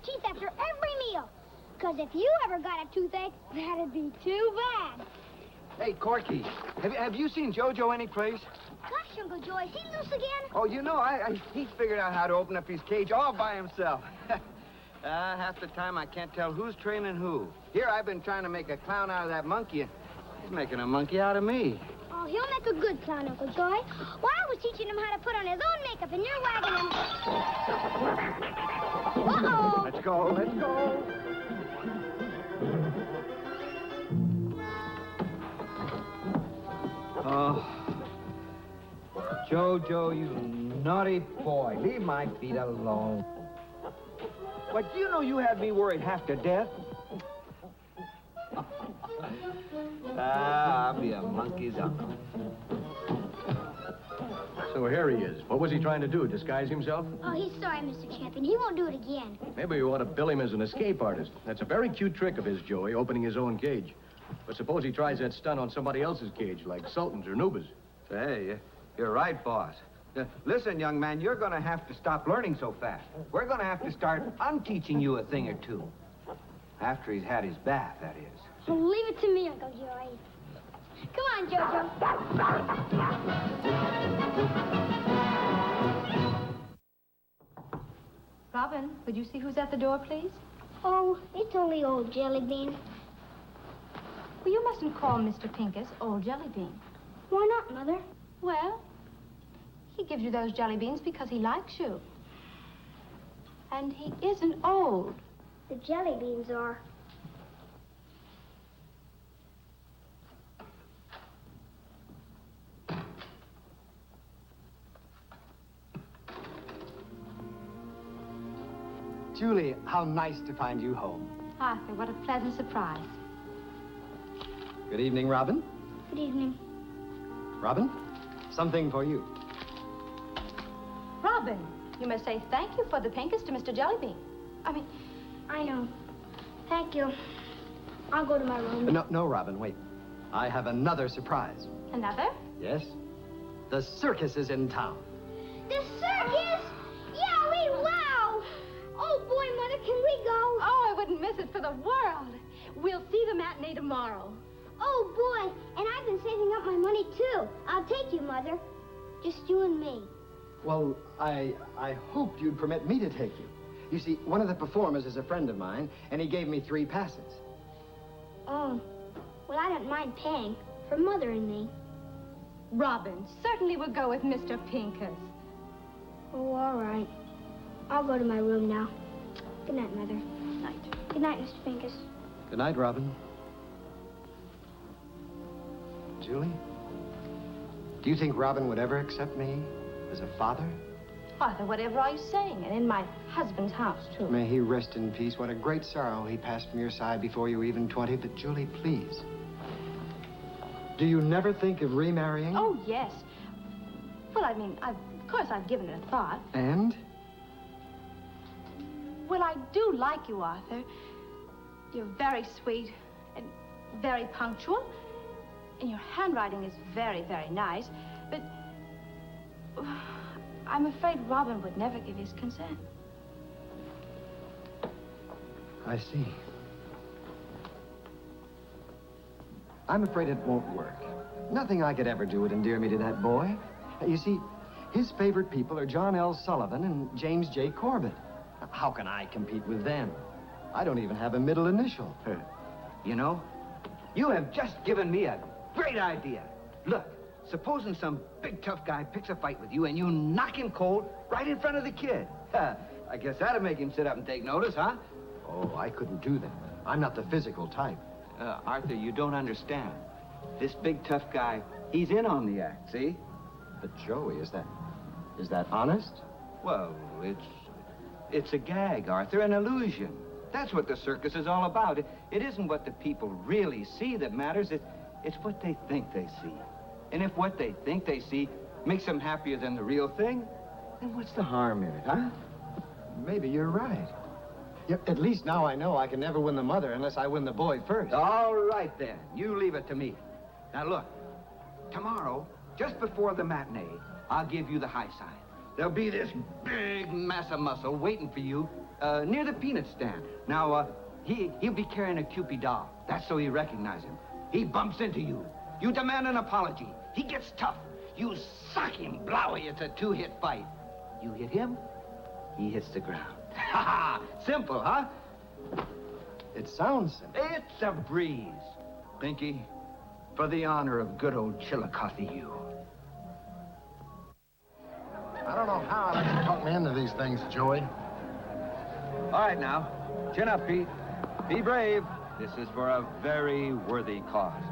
teeth after every meal. Because if you ever got a toothache, that'd be too bad. Hey, Corky, have you seen Jojo anyplace? Gosh, Uncle Joe, is he loose again? Oh, you know, he figured out how to open up his cage all by himself. Half the time I can't tell who's training who. Here, I've been trying to make a clown out of that monkey, and he's making a monkey out of me. Oh, he'll make a good clown, Uncle Joy. Well, I was teaching him how to put on his own makeup, and you're wagging him. Uh-oh! Let's go, let's go. Oh, Jojo, you naughty boy. Leave my feet alone. But you know you had me worried half to death. I'll be a monkey's uncle. So here he is. What was he trying to do, disguise himself? Oh, he's sorry, Mr. Champion. He won't do it again. Maybe we want to bill him as an escape artist. That's a very cute trick of his, Joey, opening his own cage. But suppose he tries that stunt on somebody else's cage, like Sultan's or Nuba's. Hey, you're right, boss. Listen, young man, you're going to have to stop learning so fast. We're going to have to start unteaching you a thing or two. After he's had his bath, that is. Oh, leave it to me, Uncle Joy. Come on, Jojo. Robin, would you see who's at the door, please? Oh, it's only old Jelly Bean. Well, you mustn't call Mr. Pincus Old Jelly Bean. Why not, Mother? Well, he gives you those jelly beans because he likes you. And he isn't old. The jelly beans are. Julie, how nice to find you home. Arthur, what a pleasant surprise. Good evening, Robin. Good evening. Robin, something for you. Robin, you must say thank you for the Pincus to Mr. Jellybean. I know. Thank you. I'll go to my room. No, Robin, wait. I have another surprise. Another? Yes? The circus is in town. The circus? Yowie, wow! Oh, boy, Mother, can we go? Oh, I wouldn't miss it for the world. We'll see the matinee tomorrow. Oh, boy, and I've been saving up my money, too. I'll take you, Mother. Just you and me. Well, I hoped you'd permit me to take you. You see, one of the performers is a friend of mine, and he gave me 3 passes. Oh, well, I don't mind paying for Mother and me. Robin, certainly we'll go with Mr. Pincus. Oh, all right. I'll go to my room now. Good night, Mother. Night. Good night, Mr. Pincus. Good night, Robin. Julie, do you think Robin would ever accept me as a father? Arthur, whatever are you saying? And in my husband's house, too. May he rest in peace. What a great sorrow he passed from your side before you were even 20. But, Julie, please. Do you never think of remarrying? Oh, yes. Well, of course I've given it a thought. And? Well, I do like you, Arthur. You're very sweet and very punctual. And your handwriting is very, very nice. But I'm afraid Robin would never give his consent. I see. I'm afraid it won't work. Nothing I could ever do would endear me to that boy. You see, his favorite people are John L. Sullivan and James J. Corbett. How can I compete with them? I don't even have a middle initial. You know, you have just given me a great idea. Look, supposing some big tough guy picks a fight with you and you knock him cold right in front of the kid. I guess that'll make him sit up and take notice, huh? Oh, I couldn't do that. I'm not the physical type. Arthur, you don't understand. This big tough guy, he's in on the act, see? But Joey, is that honest? Well, it's a gag, Arthur, an illusion. That's what the circus is all about. It isn't what the people really see that matters. It's what they think they see. And if what they think they see makes them happier than the real thing, then what's the harm in it, huh? Maybe you're right. Yeah, at least now I know I can never win the mother unless I win the boy first. All right, then. You leave it to me. Now, look. Tomorrow, just before the matinee, I'll give you the high sign. There'll be this big mass of muscle waiting for you near the peanut stand. Now, he'll be carrying a Cupid doll. That's so you recognize him. He bumps into you. You demand an apology. He gets tough. You sock him, blowy. It's a 2-hit fight. You hit him, he hits the ground. Ha ha! Simple, huh? It sounds simple. It's a breeze. Pinky, for the honor of good old Chillicothe, you. I don't know how I let you talk me into these things, Joey. All right, now. Chin up, Pete. Be brave. This is for a very worthy cause.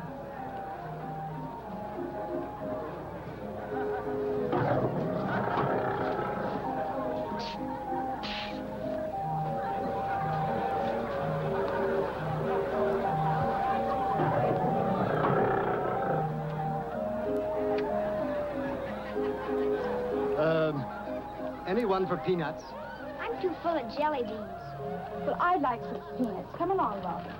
Anyone for peanuts? I'm too full of jelly beans. Well, I'd like some peanuts. Come along, Robin.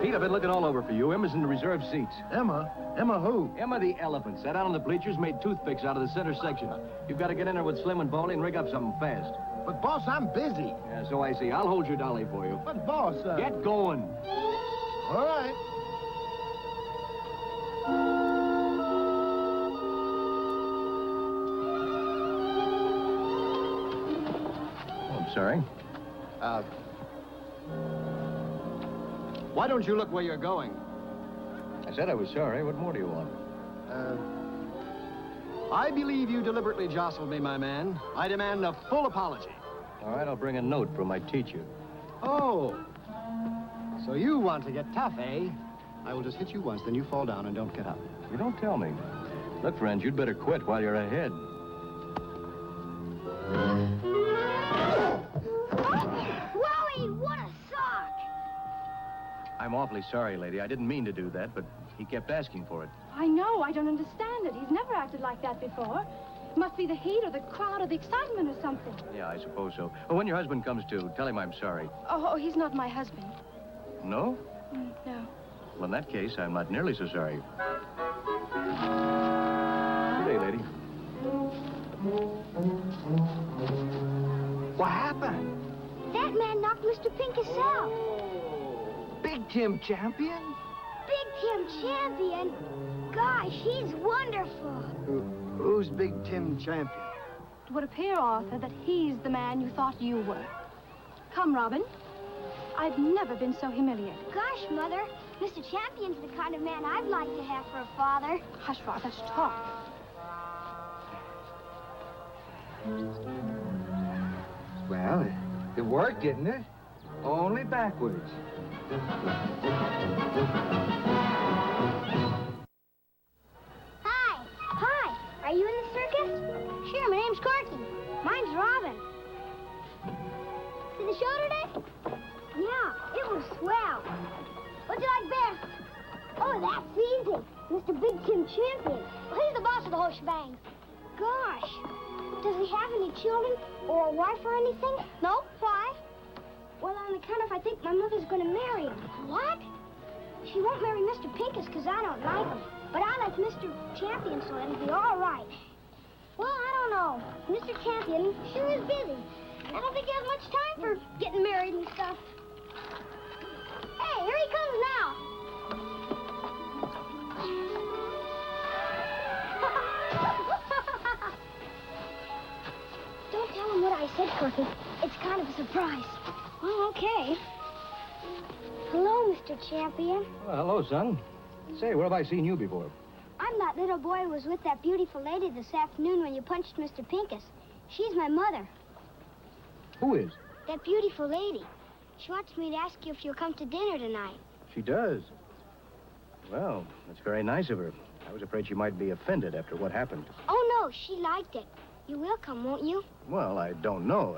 Pete, I've been looking all over for you. Emma's in the reserved seats. Emma? Emma who? Emma the elephant sat down on the bleachers, made toothpicks out of the center section. You've got to get in there with Slim and Baldy and rig up something fast. But, boss, I'm busy. Yeah, so I see. I'll hold your dolly for you. But, boss, Get going. All right. Oh, I'm sorry. Why don't you look where you're going? I said I was sorry. What more do you want? I believe you deliberately jostled me, my man. I demand a full apology. All right, I'll bring a note from my teacher. Oh. So you want to get tough, eh? I will just hit you once, then you fall down and don't get up. You don't tell me. Look, friends, you'd better quit while you're ahead. Whoa, what a sock! I'm awfully sorry, lady. I didn't mean to do that, but he kept asking for it. I know. I don't understand it. He's never acted like that before. It must be the heat or the crowd or the excitement or something. Yeah, I suppose so. Well, when your husband comes to, tell him I'm sorry. Oh, he's not my husband. No? No. Well, in that case, I'm not nearly so sorry. Good day, lady. What happened? That man knocked Mr. Pincus out. Big Tim Champion? Big Tim Champion? Gosh, he's wonderful. Who's Big Tim Champion? It would appear, Arthur, that he's the man you thought you were. Come, Robin. I've never been so humiliated. Gosh, Mother, Mr. Champion's the kind of man I'd like to have for a father. Hush, Arthur, talk. Well, it worked, didn't it? Only backwards. Hi. Hi. Are you in the circus? Sure, my name's Corky. Mine's Robin. See the show today? Yeah, it was swell. What'd you like best? Oh, that's easy. Mr. Big Tim Champion. Well, he's the boss of the whole shebang. Gosh. Does he have any children or a wife or anything? No? Why? Well, on account of I think my mother's going to marry him. What? She won't marry Mr. Pincus because I don't like him. But I like Mr. Champion, so it'll be all right. Well, I don't know. Mr. Champion sure is busy. I don't think he has much time for getting married and stuff. Hey, here he comes now. Don't tell him what I said, Corky. It's kind of a surprise. Well, okay. Hello, Mr. Champion. Well, hello, son. Say, where have I seen you before? I'm that little boy who was with that beautiful lady this afternoon when you punched Mr. Pincus. She's my mother. Who is? That beautiful lady. She wants me to ask you if you'll come to dinner tonight. She does. Well, that's very nice of her. I was afraid she might be offended after what happened. Oh, no, she liked it. You will come, won't you? Well, I don't know.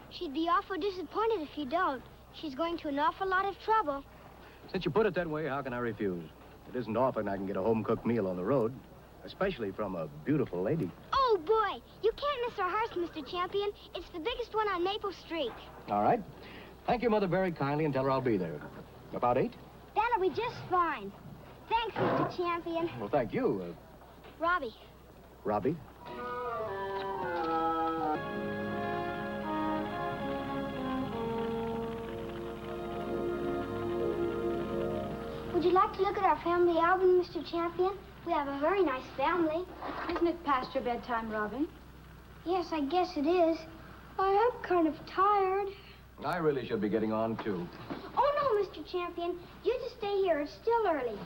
She'd be awful disappointed if you don't. She's going to an awful lot of trouble. Since you put it that way, how can I refuse? It isn't often I can get a home-cooked meal on the road, especially from a beautiful lady. Oh, boy, you can't miss our house, Mr. Champion. It's the biggest one on Maple Street. All right. Thank your mother very kindly and tell her I'll be there. About 8? That'll be just fine. Thanks, Mr. Champion. Well, thank you, Robbie. Robbie. Would you like to look at our family album, Mr. Champion? We have a very nice family. Isn't it past your bedtime, Robin? Yes, I guess it is. I am kind of tired. I really should be getting on, too. Oh, no, Mr. Champion. You just stay here. It's still early.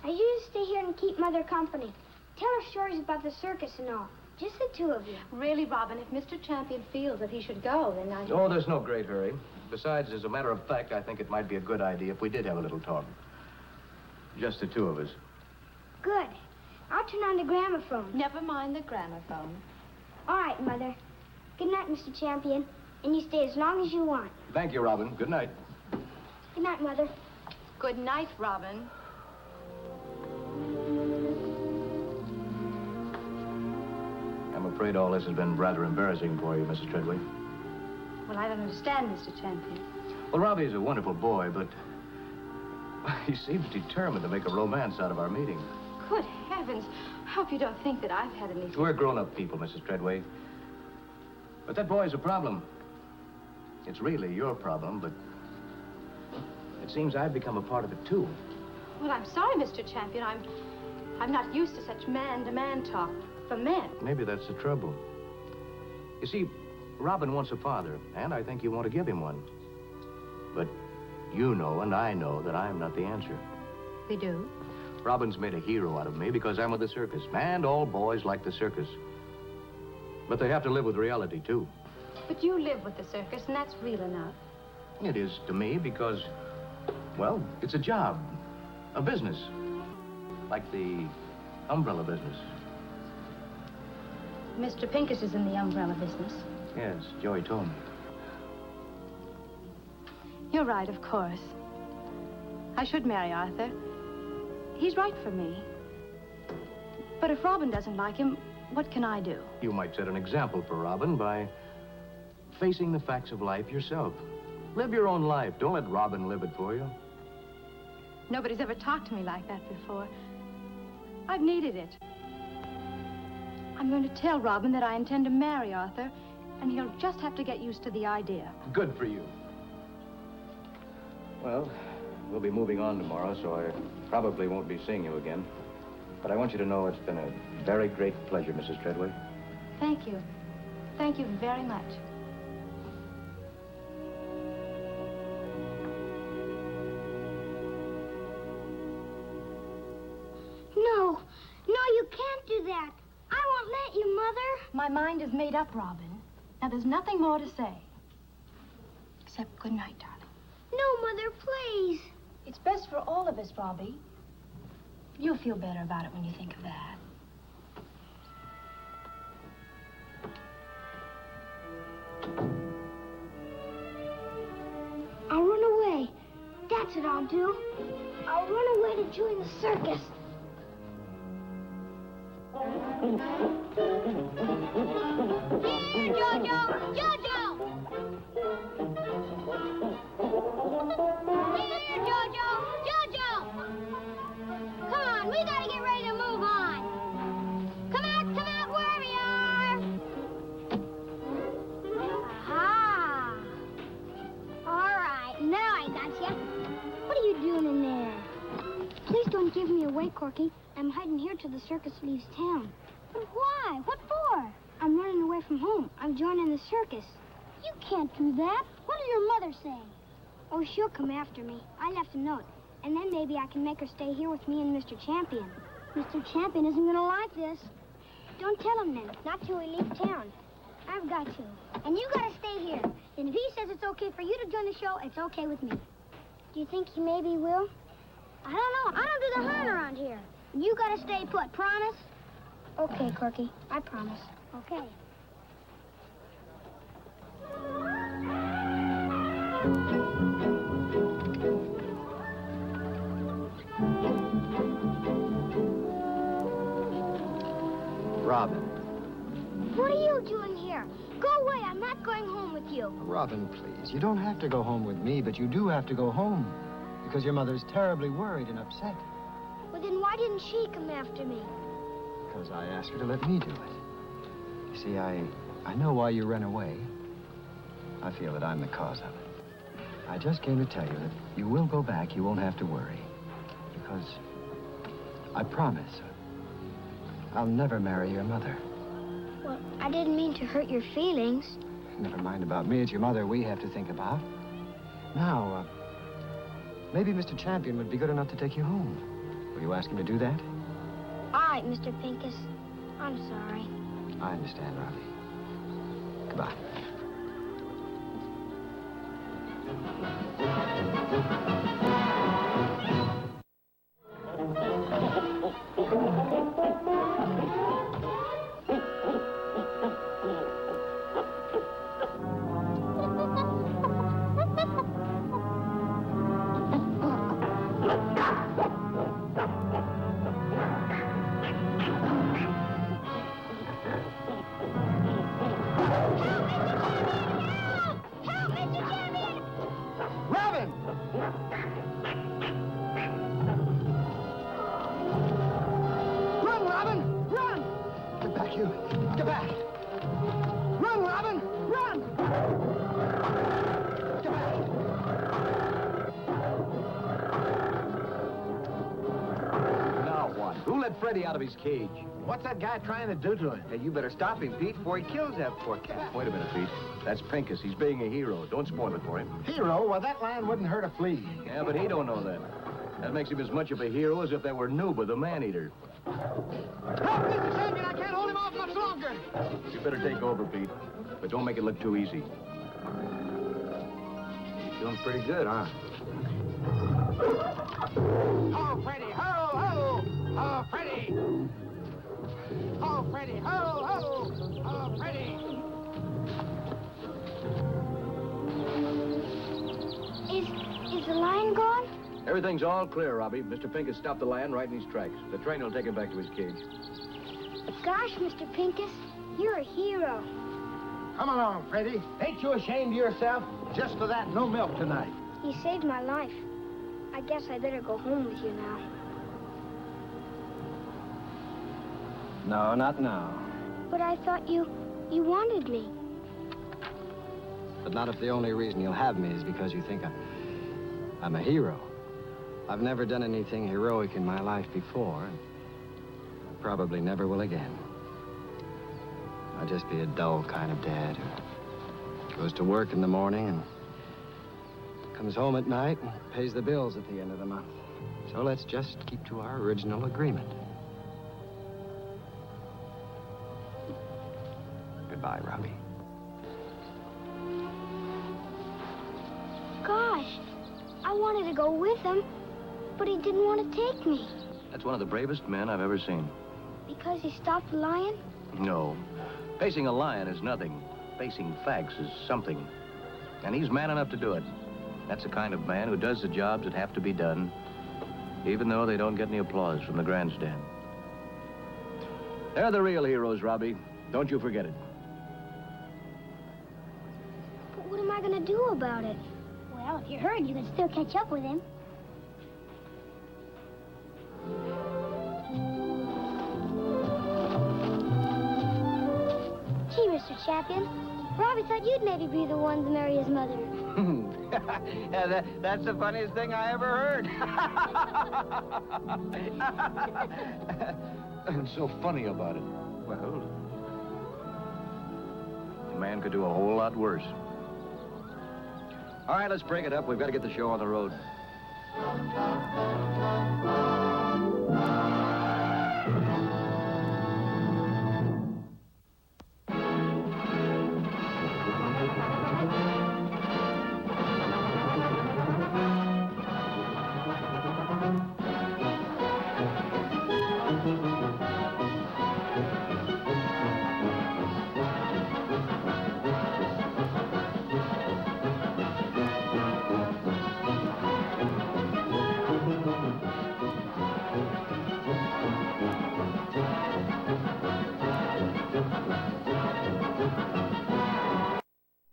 Now, you just stay here and keep Mother company. Tell her stories about the circus and all. Just the two of you. Really, Robin, if Mr. Champion feels that he should go, then I... Oh, there's no great hurry. Besides, as a matter of fact, I think it might be a good idea if we did have a little talk. Just the two of us. Good. I'll turn on the gramophone. Never mind the gramophone. All right, Mother. Good night, Mr. Champion. And you stay as long as you want. Thank you, Robin. Good night. Good night, Mother. Good night, Robin. I'm afraid all this has been rather embarrassing for you, Mrs. Treadway. Well, I don't understand, Mr. Champion. Well, Robbie's a wonderful boy, but he seems determined to make a romance out of our meeting. Good heavens. I hope you don't think that I've had anything... We're grown-up people, Mrs. Treadway. But that boy's a problem. It's really your problem, but it seems I've become a part of it, too. Well, I'm sorry, Mr. Champion. I'm not used to such man-to-man talk from men. Maybe that's the trouble. You see, Robin wants a father, and I think you want to give him one. But you know and I know that I'm not the answer. We do? Robin's made a hero out of me because I'm with the circus, and all boys like the circus. But they have to live with reality, too. But you live with the circus, and that's real enough. It is to me because, well, it's a job, a business, like the umbrella business. Mr. Pincus is in the umbrella business. Yes, Joey told me. You're right, of course. I should marry Arthur. He's right for me. But if Robin doesn't like him, what can I do? You might set an example for Robin by facing the facts of life yourself. Live your own life. Don't let Robin live it for you. Nobody's ever talked to me like that before. I've needed it. I'm going to tell Robin that I intend to marry Arthur, and he'll just have to get used to the idea. Good for you. Well, we'll be moving on tomorrow, so I probably won't be seeing you again. But I want you to know it's been a very great pleasure, Mrs. Treadway. Thank you. Thank you very much. No, you can't do that. I won't let you, Mother. My mind is made up, Robin. Now, there's nothing more to say. Except good night, darling. No, Mother, please. It's best for all of us, Robbie. You'll feel better about it when you think of that. I'll run away. That's what I'll do. I'll run away to join the circus. Here, Jojo! Jojo! Here, Jojo! Jojo! Come on, we gotta get ready to move on. Come out, wherever you are. Aha! All right, now I got you. What are you doing in there? Please don't give me away, Corky. I'm heading here till the circus leaves town. But why? What for? I'm running away from home. I'm joining the circus. You can't do that. What will your mother say? Oh, she'll come after me. I left a note. And then maybe I can make her stay here with me and Mr. Champion. Mr. Champion isn't gonna like this. Don't tell him then. Not till we leave town. I've got to. And you gotta stay here. And if he says it's okay for you to join the show, it's okay with me. Do you think he maybe will? I don't know. I don't do the hunt around here. You gotta stay put, promise? Okay, Corky. I promise. Okay. Robin. What are you doing here? Go away. I'm not going home with you. Robin, please. You don't have to go home with me, but you do have to go home. Because your mother's terribly worried and upset. Well, then why didn't she come after me? Because I asked her to let me do it. You see, I know why you ran away. I feel that I'm the cause of it. I just came to tell you that you will go back. You won't have to worry. Because I promise I'll never marry your mother. Well, I didn't mean to hurt your feelings. Never mind about me. It's your mother we have to think about. Now, maybe Mr. Champion would be good enough to take you home. Will you ask him to do that? All right, Mr. Pincus. I'm sorry. I understand, Robbie. Goodbye. Out of his cage. What's that guy trying to do to him? Hey, you better stop him, Pete, before he kills that poor cat. Wait a minute, Pete. That's Pincus. He's being a hero. Don't spoil it for him. Hero? Well, that lion wouldn't hurt a flea. Yeah, but he don't know that. That makes him as much of a hero as if they were Nuba, the man-eater. Help, Mr. Champion! I can't hold him off much longer! You better take over, Pete. But don't make it look too easy. He's doing pretty good, huh? Oh, Freddie! Ho, ho! Oh, Freddie! Oh, Freddie! Ho, ho! Oh, Freddie! Is the lion gone? Everything's all clear, Robbie. Mr. Pincus stopped the lion right in his tracks. The train will take him back to his cage. Gosh, Mr. Pincus, you're a hero. Come along, Freddie. Ain't you ashamed of yourself? Just for that, no milk tonight. You saved my life. I guess I better go home with you now. No, not now. But I thought you wanted me. But not if the only reason you'll have me is because you think I'm a hero. I've never done anything heroic in my life before, and probably never will again. I'll just be a dull kind of dad who goes to work in the morning and comes home at night and pays the bills at the end of the month. So let's just keep to our original agreement. Goodbye, Robbie. Gosh, I wanted to go with him, but he didn't want to take me. That's one of the bravest men I've ever seen. Because he stopped the lion? No. Facing a lion is nothing. Facing facts is something. And he's man enough to do it. That's the kind of man who does the jobs that have to be done, even though they don't get any applause from the grandstand. They're the real heroes, Robbie. Don't you forget it. But what am I going to do about it? Well, if you heard, you can still catch up with him. Gee, Mr. Champion, Robbie thought you'd maybe be the one to marry his mother. Yeah, that's the funniest thing I ever heard. What's so funny about it? Well, A man could do a whole lot worse. All right, let's break it up. We've got to get the show on the road.